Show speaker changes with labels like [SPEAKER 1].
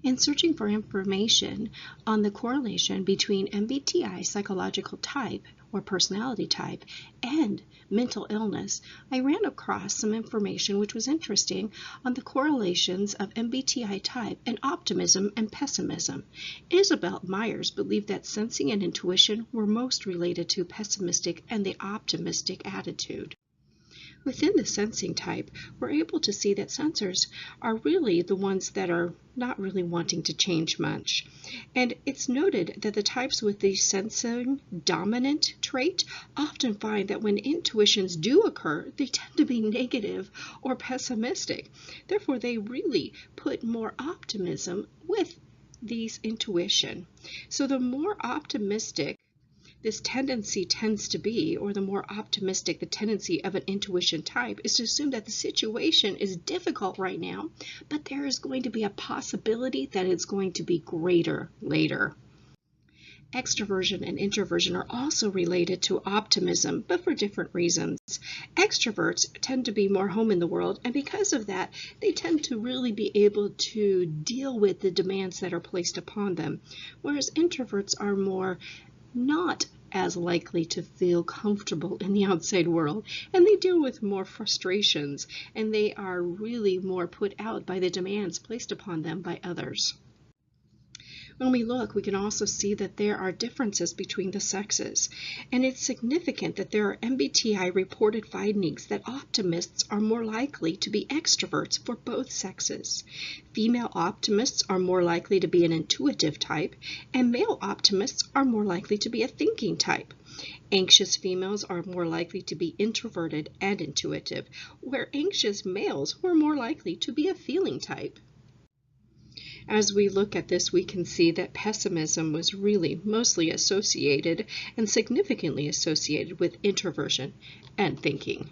[SPEAKER 1] In searching for information on the correlation between MBTI psychological type or personality type and mental illness, I ran across some information which was interesting on the correlations of MBTI type and optimism and pessimism. Isabel Myers believed that sensing and intuition were most related to pessimistic and the optimistic attitude. Within the sensing type, we're able to see that sensors are really the ones that are not really wanting to change much. And it's noted that the types with the sensing dominant trait often find that when intuitions do occur, they tend to be negative or pessimistic. Therefore, they really put more optimism with these intuition. So the more optimistic this tendency tends to be, or the more optimistic the tendency of an intuition type, is to assume that the situation is difficult right now, but there is going to be a possibility that it's going to be greater later. Extroversion and introversion are also related to optimism, but for different reasons. Extroverts tend to be more home in the world, and because of that, they tend to really be able to deal with the demands that are placed upon them, whereas introverts are more not as likely to feel comfortable in the outside world, and they deal with more frustrations, and they are really more put out by the demands placed upon them by others. When we look, we can also see that there are differences between the sexes, and it's significant that there are MBTI reported findings that optimists are more likely to be extroverts for both sexes. Female optimists are more likely to be an intuitive type, and male optimists are more likely to be a thinking type. Anxious females are more likely to be introverted and intuitive, where anxious males were more likely to be a feeling type. As we look at this, we can see that pessimism was really mostly associated and significantly associated with introversion and thinking.